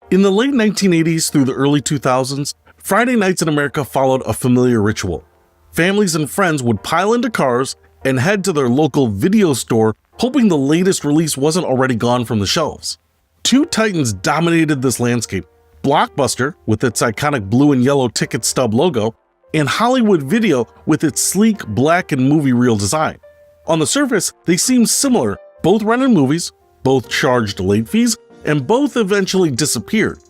In the late 1980s through the early 2000s, Friday nights in America followed a familiar ritual. Families and friends would pile into cars and head to their local video store, hoping the latest release wasn't already gone from the shelves. Two titans dominated this landscape: Blockbuster, with its iconic blue and yellow ticket stub logo, and Hollywood Video with its sleek black and movie reel design. On the surface, they seemed similar. Both rented movies, both charged late fees, and both eventually disappeared.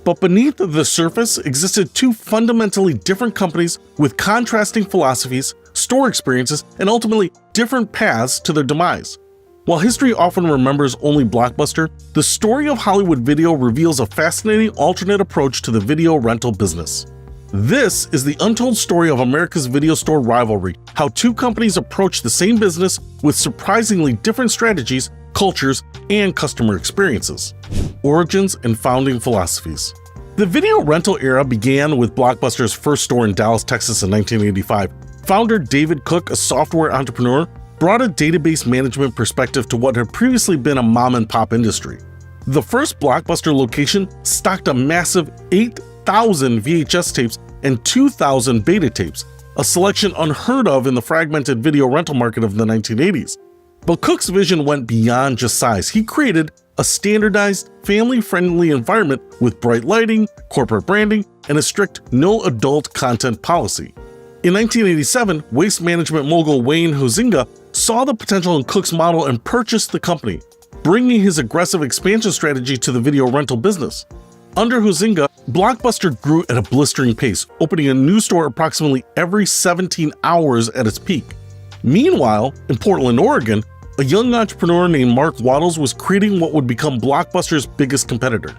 But beneath the surface existed two fundamentally different companies with contrasting philosophies, store experiences, and ultimately different paths to their demise. While history often remembers only Blockbuster, the story of Hollywood Video reveals a fascinating alternate approach to the video rental business. This is the untold story of America's video store rivalry, how two companies approach the same business with surprisingly different strategies, cultures, and customer experiences. Origins and founding philosophies. The video rental era began with Blockbuster's first store in Dallas, Texas in 1985. Founder David Cook, a software entrepreneur, brought a database management perspective to what had previously been a mom-and-pop industry. The first Blockbuster location stocked a massive 8,000 VHS tapes and 2,000 beta tapes, a selection unheard of in the fragmented video rental market of the 1980s. But Cook's vision went beyond just size. He created a standardized, family-friendly environment with bright lighting, corporate branding, and a strict no adult content policy. In 1987, waste management mogul Wayne Huizenga saw the potential in Cook's model and purchased the company, bringing his aggressive expansion strategy to the video rental business. Under Huizenga, Blockbuster grew at a blistering pace, opening a new store approximately every 17 hours at its peak. Meanwhile, in Portland, Oregon, a young entrepreneur named Mark Wattles was creating what would become Blockbuster's biggest competitor.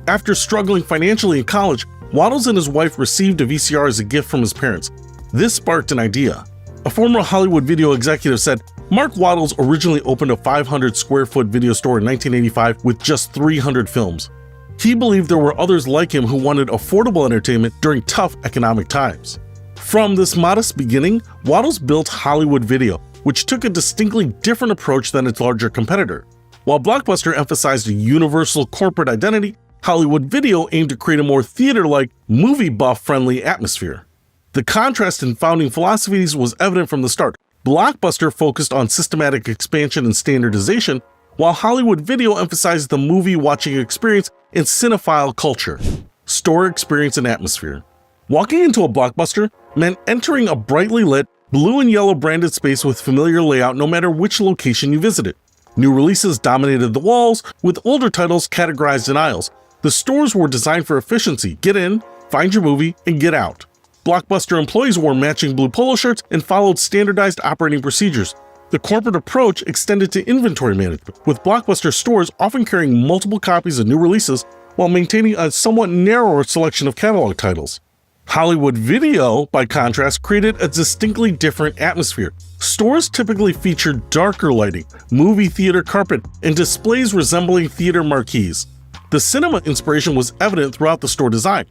After struggling financially in college, Wattles and his wife received a VCR as a gift from his parents. This sparked an idea. A former Hollywood Video executive said, Mark Wattles originally opened a 500 square foot video store in 1985 with just 300 films. He believed there were others like him who wanted affordable entertainment during tough economic times. From this modest beginning, Wattles built Hollywood Video, which took a distinctly different approach than its larger competitor. While Blockbuster emphasized a universal corporate identity, Hollywood Video aimed to create a more theater-like, movie buff-friendly atmosphere. The contrast in founding philosophies was evident from the start. Blockbuster focused on systematic expansion and standardization, while Hollywood Video emphasized the movie-watching experience and cinephile culture. Store experience and atmosphere. Walking into a Blockbuster meant entering a brightly lit, blue and yellow branded space with familiar layout no matter which location you visited. New releases dominated the walls, with older titles categorized in aisles. The stores were designed for efficiency: get in, find your movie, and get out. Blockbuster employees wore matching blue polo shirts and followed standardized operating procedures. The corporate approach extended to inventory management, with Blockbuster stores often carrying multiple copies of new releases while maintaining a somewhat narrower selection of catalog titles. Hollywood Video, by contrast, created a distinctly different atmosphere. Stores typically featured darker lighting, movie theater carpet, and displays resembling theater marquees. The cinema inspiration was evident throughout the store design.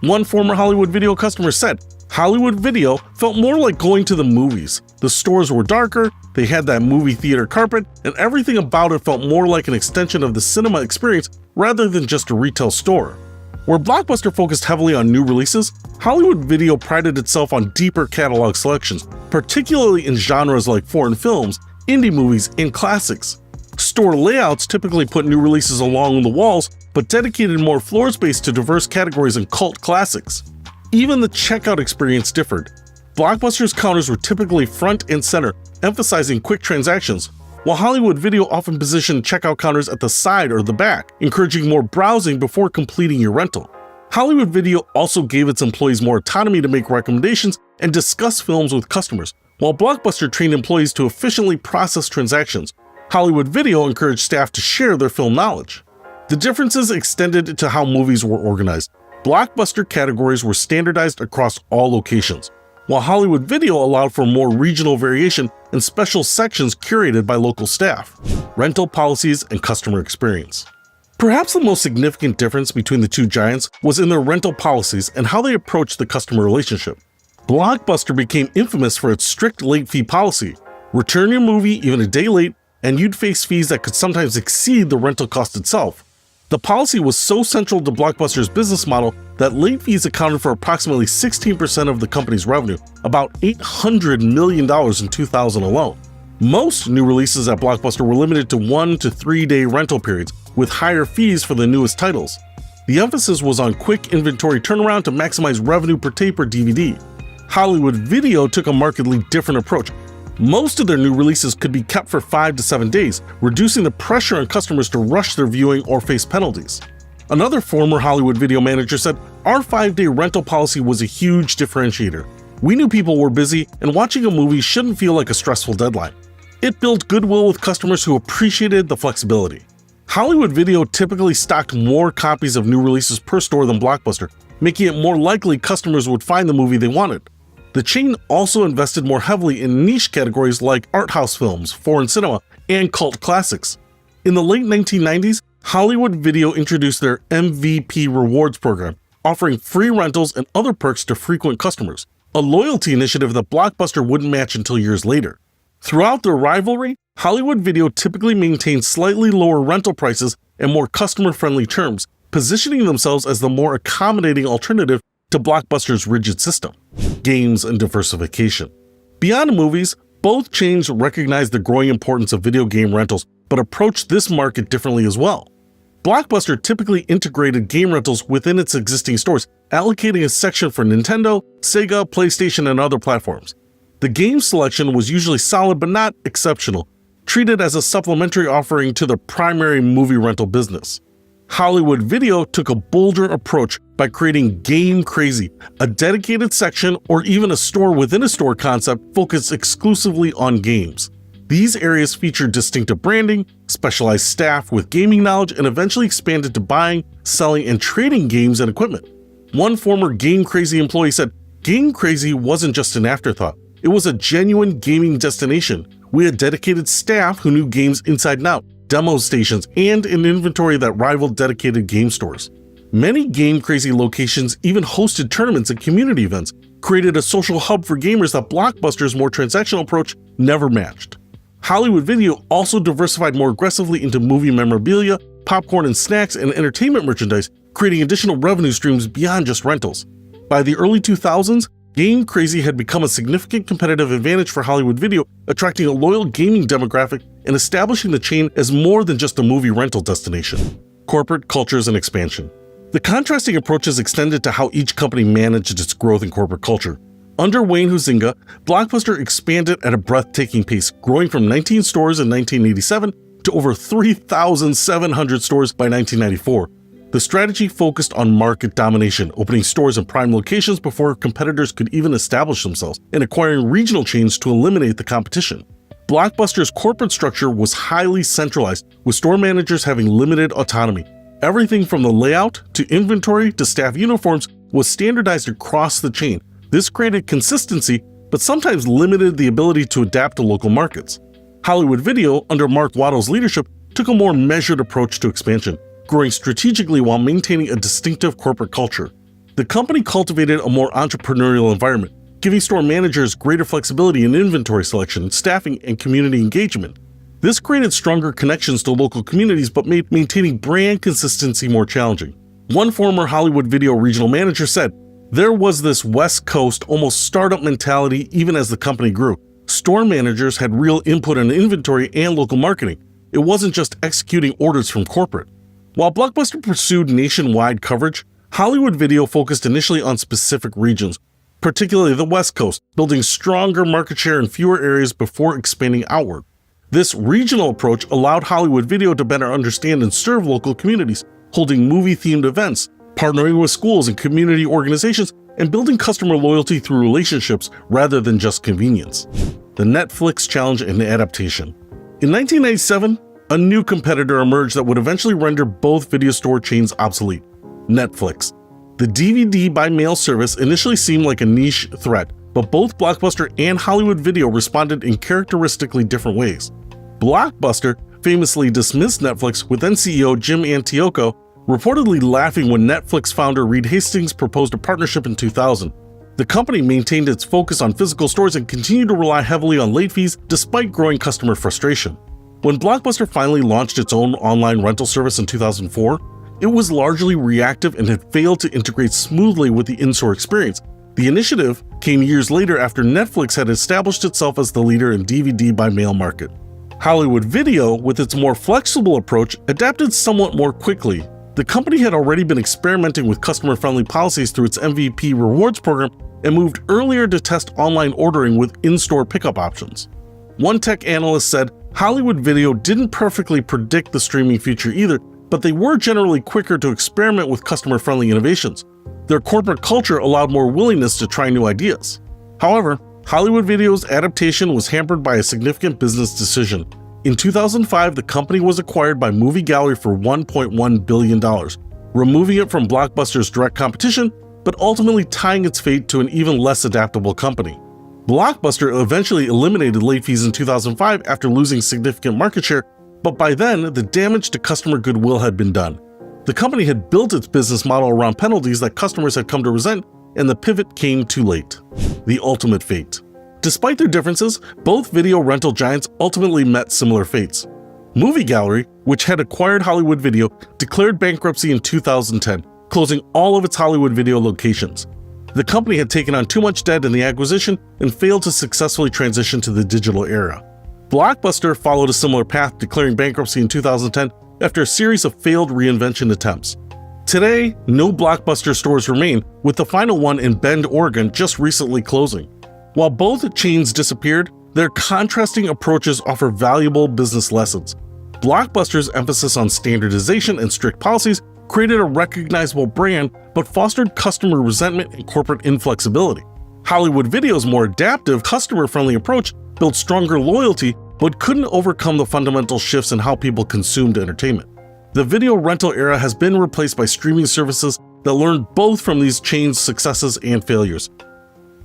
One former Hollywood Video customer said, Hollywood Video felt more like going to the movies. The stores were darker, they had that movie theater carpet, and everything about it felt more like an extension of the cinema experience rather than just a retail store. Where Blockbuster focused heavily on new releases, Hollywood Video prided itself on deeper catalog selections, particularly in genres like foreign films, indie movies, and classics. Store layouts typically put new releases along the walls, but dedicated more floor space to diverse categories and cult classics. Even the checkout experience differed. Blockbuster's counters were typically front and center, emphasizing quick transactions, while Hollywood Video often positioned checkout counters at the side or the back, encouraging more browsing before completing your rental. Hollywood Video also gave its employees more autonomy to make recommendations and discuss films with customers, while Blockbuster trained employees to efficiently process transactions. Hollywood Video encouraged staff to share their film knowledge. The differences extended to how movies were organized. Blockbuster categories were standardized across all locations, while Hollywood Video allowed for more regional variation and special sections curated by local staff. Rental policies and customer experience. Perhaps the most significant difference between the two giants was in their rental policies and how they approached the customer relationship. Blockbuster became infamous for its strict late fee policy. Return your movie even a day late, and you'd face fees that could sometimes exceed the rental cost itself. The policy was so central to Blockbuster's business model that late fees accounted for approximately 16% of the company's revenue, about $800 million in 2000 alone. Most new releases at Blockbuster were limited to 1 to 3 day rental periods, with higher fees for the newest titles. The emphasis was on quick inventory turnaround to maximize revenue per tape or DVD. Hollywood Video took a markedly different approach. Most of their new releases could be kept for 5 to 7 days, reducing the pressure on customers to rush their viewing or face penalties. Another former Hollywood Video manager said, "Our 5-day rental policy was a huge differentiator. We knew people were busy, and watching a movie shouldn't feel like a stressful deadline. It built goodwill with customers who appreciated the flexibility." Hollywood Video typically stocked more copies of new releases per store than Blockbuster, making it more likely customers would find the movie they wanted. The chain also invested more heavily in niche categories like art house films, foreign cinema, and cult classics. In the late 1990s, Hollywood Video introduced their MVP Rewards program, offering free rentals and other perks to frequent customers, a loyalty initiative that Blockbuster wouldn't match until years later. Throughout their rivalry, Hollywood Video typically maintained slightly lower rental prices and more customer-friendly terms, positioning themselves as the more accommodating alternative to Blockbuster's rigid system. Games and diversification. Beyond movies, both chains recognized the growing importance of video game rentals, but approached this market differently as well. Blockbuster typically integrated game rentals within its existing stores, allocating a section for Nintendo, Sega, PlayStation, and other platforms. The game selection was usually solid but not exceptional, treated as a supplementary offering to the primary movie rental business. Hollywood Video took a bolder approach by creating Game Crazy, a dedicated section or even a store within a store concept focused exclusively on games. These areas featured distinctive branding, specialized staff with gaming knowledge, and eventually expanded to buying, selling, and trading games and equipment. One former Game Crazy employee said, "Game Crazy wasn't just an afterthought. It was a genuine gaming destination. We had dedicated staff who knew games inside and out, demo stations, and an inventory that rivaled dedicated game stores." Many Game Crazy locations even hosted tournaments and community events, created a social hub for gamers that Blockbuster's more transactional approach never matched. Hollywood Video also diversified more aggressively into movie memorabilia, popcorn and snacks, and entertainment merchandise, creating additional revenue streams beyond just rentals. By the early 2000s, Game Crazy had become a significant competitive advantage for Hollywood Video, attracting a loyal gaming demographic and establishing the chain as more than just a movie rental destination. Corporate cultures and expansion. The contrasting approaches extended to how each company managed its growth in corporate culture. Under Wayne Huizenga, Blockbuster expanded at a breathtaking pace, growing from 19 stores in 1987 to over 3,700 stores by 1994. The strategy focused on market domination, opening stores in prime locations before competitors could even establish themselves, and acquiring regional chains to eliminate the competition. Blockbuster's corporate structure was highly centralized, with store managers having limited autonomy. Everything from the layout to inventory to staff uniforms was standardized across the chain. This created consistency, but sometimes limited the ability to adapt to local markets. Hollywood Video, under Mark Wattles' leadership, took a more measured approach to expansion, growing strategically while maintaining a distinctive corporate culture. The company cultivated a more entrepreneurial environment, giving store managers greater flexibility in inventory selection, staffing, and community engagement. This created stronger connections to local communities but made maintaining brand consistency more challenging. One former Hollywood Video regional manager said, "There was this West Coast, almost startup mentality even as the company grew. Store managers had real input on inventory and local marketing. It wasn't just executing orders from corporate." While Blockbuster pursued nationwide coverage, Hollywood Video focused initially on specific regions, particularly the West Coast, building stronger market share in fewer areas before expanding outward. This regional approach allowed Hollywood Video to better understand and serve local communities, holding movie-themed events, partnering with schools and community organizations, and building customer loyalty through relationships rather than just convenience. The Netflix challenge and adaptation. In 1997, a new competitor emerged that would eventually render both video store chains obsolete: Netflix. The DVD by mail service initially seemed like a niche threat, but both Blockbuster and Hollywood Video responded in characteristically different ways. Blockbuster famously dismissed Netflix, with then CEO Jim Antioco reportedly laughing when Netflix founder Reed Hastings proposed a partnership in 2000. The company maintained its focus on physical stores and continued to rely heavily on late fees despite growing customer frustration. When Blockbuster finally launched its own online rental service in 2004, it was largely reactive and had failed to integrate smoothly with the in-store experience. The initiative came years later after Netflix had established itself as the leader in DVD by mail market. Hollywood Video, with its more flexible approach, adapted somewhat more quickly. The company had already been experimenting with customer-friendly policies through its MVP rewards program and moved earlier to test online ordering with in-store pickup options. One tech analyst said, Hollywood Video didn't perfectly predict the streaming future either, but they were generally quicker to experiment with customer-friendly innovations. Their corporate culture allowed more willingness to try new ideas. However, Hollywood Video's adaptation was hampered by a significant business decision. In 2005, the company was acquired by Movie Gallery for $1.1 billion, removing it from Blockbuster's direct competition, but ultimately tying its fate to an even less adaptable company. Blockbuster eventually eliminated late fees in 2005 after losing significant market share, but by then, the damage to customer goodwill had been done. The company had built its business model around penalties that customers had come to resent, and the pivot came too late. The ultimate fate. Despite their differences, both video rental giants ultimately met similar fates. Movie Gallery, which had acquired Hollywood Video, declared bankruptcy in 2010, closing all of its Hollywood Video locations. The company had taken on too much debt in the acquisition and failed to successfully transition to the digital era. Blockbuster followed a similar path, declaring bankruptcy in 2010 after a series of failed reinvention attempts. Today, no Blockbuster stores remain, with the final one in Bend, Oregon just recently closing. While both chains disappeared, their contrasting approaches offer valuable business lessons. Blockbuster's emphasis on standardization and strict policies created a recognizable brand, but fostered customer resentment and corporate inflexibility. Hollywood Video's more adaptive, customer-friendly approach built stronger loyalty, but couldn't overcome the fundamental shifts in how people consumed entertainment. The video rental era has been replaced by streaming services that learned both from these chains' successes and failures.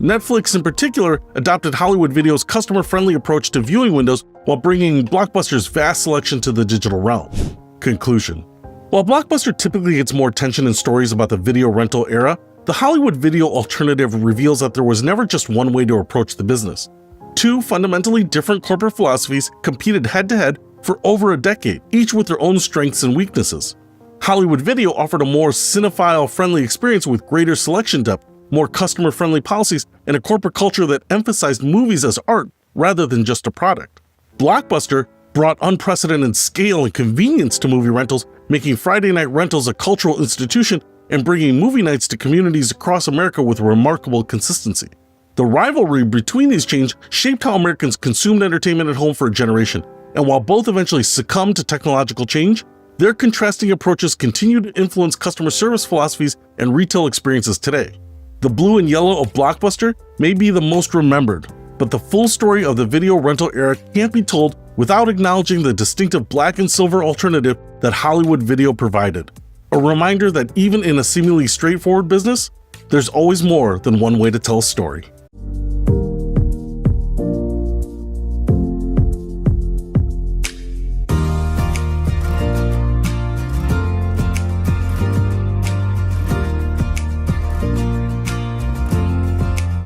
Netflix, in particular, adopted Hollywood Video's customer-friendly approach to viewing windows while bringing Blockbuster's vast selection to the digital realm. Conclusion. While Blockbuster typically gets more attention in stories about the video rental era, the Hollywood Video alternative reveals that there was never just one way to approach the business. Two fundamentally different corporate philosophies competed head-to-head for over a decade, each with their own strengths and weaknesses. Hollywood Video offered a more cinephile-friendly experience with greater selection depth, more customer-friendly policies, and a corporate culture that emphasized movies as art rather than just a product. Blockbuster brought unprecedented scale and convenience to movie rentals, making Friday night rentals a cultural institution and bringing movie nights to communities across America with remarkable consistency. The rivalry between these chains shaped how Americans consumed entertainment at home for a generation, and while both eventually succumbed to technological change, their contrasting approaches continue to influence customer service philosophies and retail experiences today. The blue and yellow of Blockbuster may be the most remembered, but the full story of the video rental era can't be told without acknowledging the distinctive black and silver alternative that Hollywood Video provided. A reminder that even in a seemingly straightforward business, there's always more than one way to tell a story.